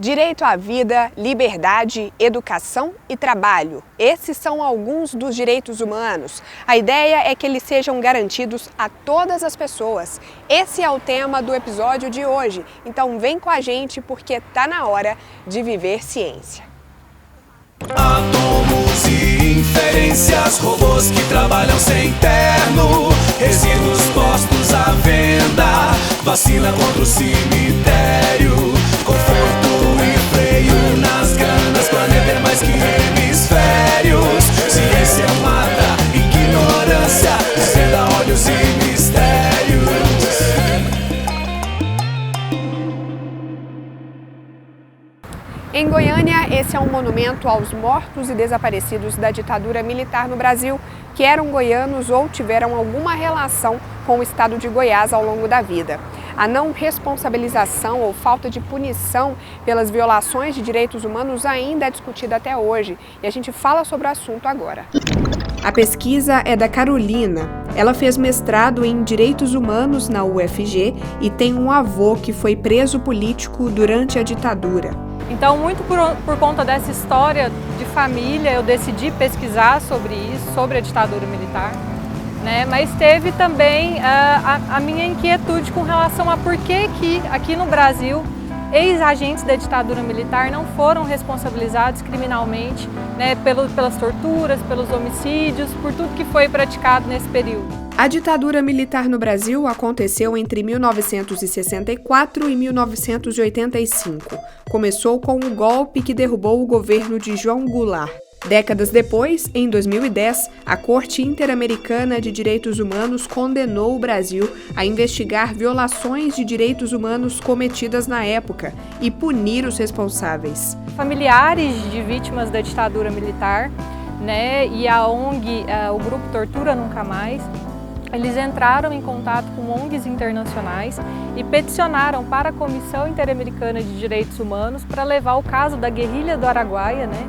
Direito à vida, liberdade, educação e trabalho. Esses são alguns dos direitos humanos. A ideia é que eles sejam garantidos a todas as pessoas. Esse é o tema do episódio de hoje. Então vem com a gente porque tá na hora de viver ciência. Átomos e inferências, robôs que trabalham sem terno, resíduos postos à venda, vacina contra o cemitério, conforto e freio nas canas, planeta é mais que hemisférios, ciência mata, ignorância, desvenda olhos e mistérios. Em Goiânia, esse é um monumento aos mortos e desaparecidos da ditadura militar no Brasil, que eram goianos ou tiveram alguma relação com o estado de Goiás ao longo da vida. A não responsabilização ou falta de punição pelas violações de direitos humanos ainda é discutida até hoje, e a gente fala sobre o assunto agora. A pesquisa é da Carolina. Ela fez mestrado em Direitos Humanos na UFG e tem um avô que foi preso político durante a ditadura. Então, muito por conta dessa história de família, eu decidi pesquisar sobre isso, sobre a ditadura militar, né? Mas teve também a minha inquietude com relação a por que aqui no Brasil ex-agentes da ditadura militar não foram responsabilizados criminalmente, né, pelas torturas, pelos homicídios, por tudo que foi praticado nesse período. A ditadura militar no Brasil aconteceu entre 1964 e 1985. Começou com um golpe que derrubou o governo de João Goulart. Décadas depois, em 2010, a Corte Interamericana de Direitos Humanos condenou o Brasil a investigar violações de direitos humanos cometidas na época e punir os responsáveis. Familiares de vítimas da ditadura militar, né, e a ONG, o Grupo Tortura Nunca Mais, eles entraram em contato com ONGs internacionais e peticionaram para a Comissão Interamericana de Direitos Humanos para levar o caso da guerrilha do Araguaia, né?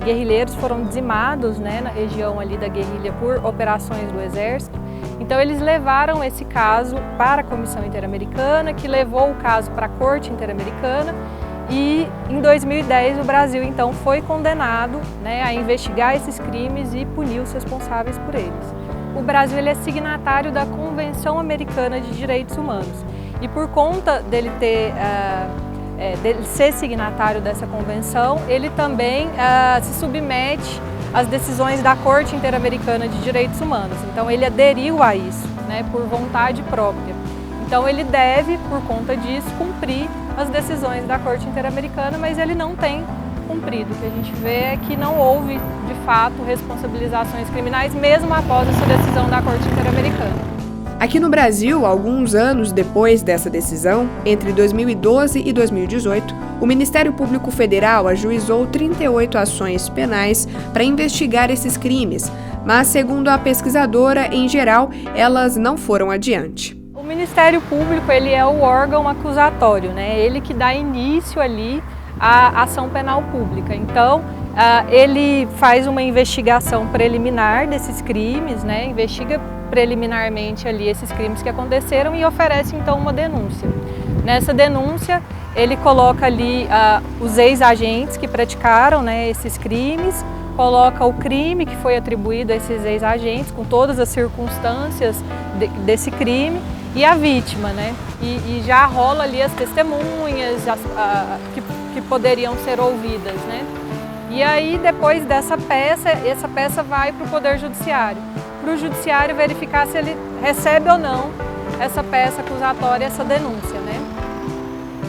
Guerrilheiros foram dizimados, né, na região ali da guerrilha por operações do Exército. Então eles levaram esse caso para a Comissão Interamericana, que levou o caso para a Corte Interamericana, e em 2010 o Brasil então foi condenado, né, a investigar esses crimes e punir os responsáveis por eles. O Brasil ele é signatário da Convenção Americana de Direitos Humanos e por conta dele ser signatário dessa convenção, ele também se submete às decisões da Corte Interamericana de Direitos Humanos. Então ele aderiu a isso, né, por vontade própria. Então ele deve, por conta disso, cumprir as decisões da Corte Interamericana, mas ele não tem cumprido. O que a gente vê é que não houve, de fato, responsabilizações criminais, mesmo após essa decisão da Corte Interamericana. Aqui no Brasil, alguns anos depois dessa decisão, entre 2012 e 2018, o Ministério Público Federal ajuizou 38 ações penais para investigar esses crimes, mas, segundo a pesquisadora, em geral, elas não foram adiante. O Ministério Público ele é o órgão acusatório, né? Ele que dá início ali à ação penal pública. Então, ele faz uma investigação preliminar desses crimes, né? Investiga preliminarmente ali esses crimes que aconteceram e oferece então uma denúncia. Nessa denúncia, ele coloca ali os ex-agentes que praticaram, né, esses crimes, coloca o crime que foi atribuído a esses ex-agentes, com todas as circunstâncias desse crime, e a vítima, né? E já rola ali as testemunhas que poderiam ser ouvidas, né? E aí, depois dessa peça, essa peça vai para o Poder Judiciário. Para o Judiciário verificar se ele recebe ou não essa peça acusatória, essa denúncia, né?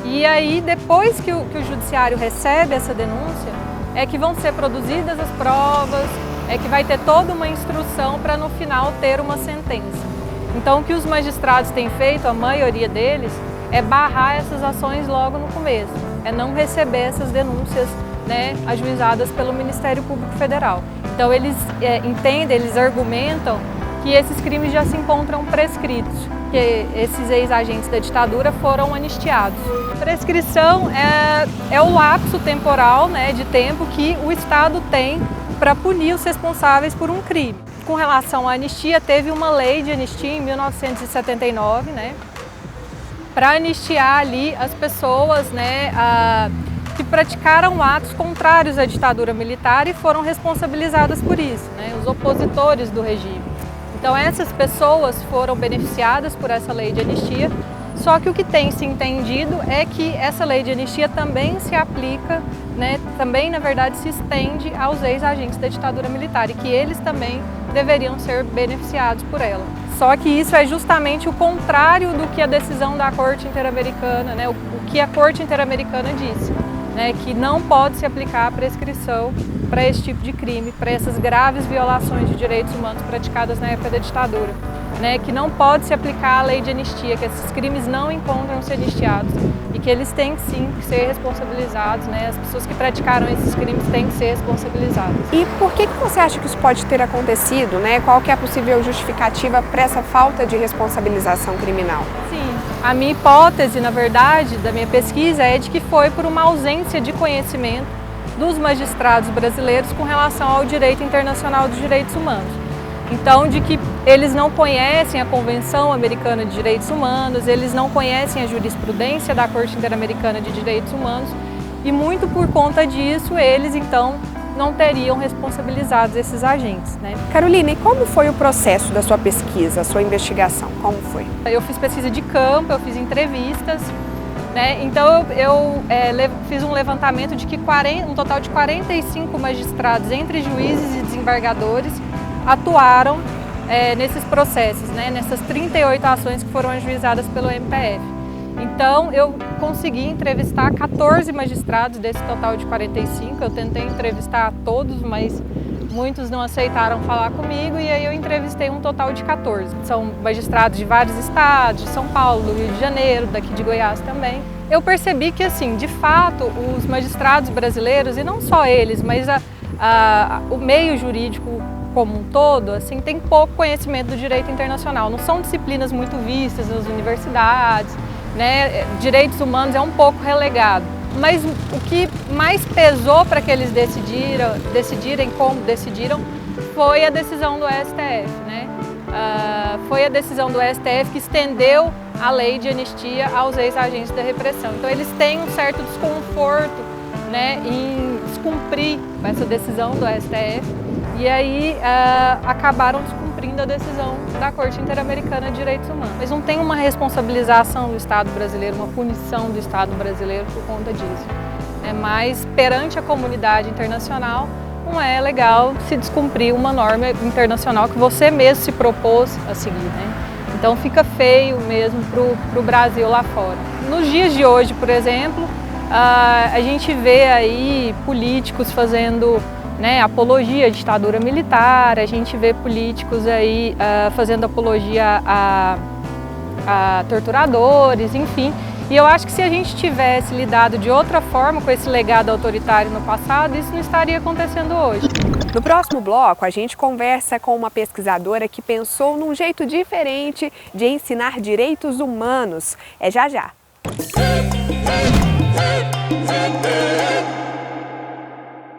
E aí, depois que o Judiciário recebe essa denúncia, é que vão ser produzidas as provas, é que vai ter toda uma instrução para no final ter uma sentença. Então, o que os magistrados têm feito, a maioria deles, é barrar essas ações logo no começo, é não receber essas denúncias, né, ajuizadas pelo Ministério Público Federal. Então eles entendem, eles argumentam que esses crimes já se encontram prescritos, que esses ex-agentes da ditadura foram anistiados. Prescrição é o lapso temporal, né, de tempo que o Estado tem para punir os responsáveis por um crime. Com relação à anistia, teve uma lei de anistia em 1979, né, para anistiar ali as pessoas, né, que praticaram atos contrários à ditadura militar e foram responsabilizadas por isso, né, os opositores do regime. Então essas pessoas foram beneficiadas por essa lei de anistia, só que o que tem se entendido é que essa lei de anistia também se aplica, né, também na verdade se estende aos ex-agentes da ditadura militar e que eles também deveriam ser beneficiados por ela. Só que isso é justamente o contrário do que a decisão da Corte Interamericana, né, o que a Corte Interamericana disse, né, que não pode se aplicar a prescrição para esse tipo de crime, para essas graves violações de direitos humanos praticadas na época da ditadura, né, que não pode se aplicar a lei de anistia, que esses crimes não encontram ser anistiados e que eles têm sim que ser responsabilizados, né, as pessoas que praticaram esses crimes têm que ser responsabilizadas. E por que você acha que isso pode ter acontecido, né? Qual que é a possível justificativa para essa falta de responsabilização criminal? Sim, a minha hipótese, na verdade, da minha pesquisa é de que foi por uma ausência de conhecimento dos magistrados brasileiros com relação ao direito internacional dos direitos humanos. Então, de que eles não conhecem a Convenção Americana de Direitos Humanos, eles não conhecem a jurisprudência da Corte Interamericana de Direitos Humanos e muito por conta disso eles, então, não teriam responsabilizados esses agentes, né? Carolina, e como foi o processo da sua pesquisa, a sua investigação? Como foi? Eu fiz pesquisa de campo, eu fiz entrevistas, né? Então eu fiz um levantamento de que um total de 45 magistrados, entre juízes e desembargadores, atuaram nesses processos, né? Nessas 38 ações que foram ajuizadas pelo MPF. Então eu consegui entrevistar 14 magistrados desse total de 45, eu tentei entrevistar todos, mas muitos não aceitaram falar comigo e aí eu entrevistei um total de 14. São magistrados de vários estados, de São Paulo, do Rio de Janeiro, daqui de Goiás também. Eu percebi que, assim, de fato, os magistrados brasileiros, e não só eles, mas o meio jurídico como um todo, assim, tem pouco conhecimento do direito internacional. Não são disciplinas muito vistas nas universidades, né? Direitos humanos é um pouco relegado. Mas o que mais pesou para que eles decidirem como decidiram foi a decisão do STF, né? Foi a decisão do STF que estendeu a lei de anistia aos ex-agentes da repressão. Então eles têm um certo desconforto, né, em descumprir essa decisão do STF e aí acabaram descumprindo a decisão da Corte Interamericana de Direitos Humanos. Mas não tem uma responsabilização do Estado brasileiro, uma punição do Estado brasileiro por conta disso. Mas perante a comunidade internacional, não é legal se descumprir uma norma internacional que você mesmo se propôs a seguir, né? Então fica feio mesmo para o Brasil lá fora. Nos dias de hoje, por exemplo, a gente vê aí políticos fazendo, né, apologia à ditadura militar, a gente vê políticos aí fazendo apologia a torturadores, enfim. E eu acho que se a gente tivesse lidado de outra forma com esse legado autoritário no passado, isso não estaria acontecendo hoje. No próximo bloco, a gente conversa com uma pesquisadora que pensou num jeito diferente de ensinar direitos humanos. É já já.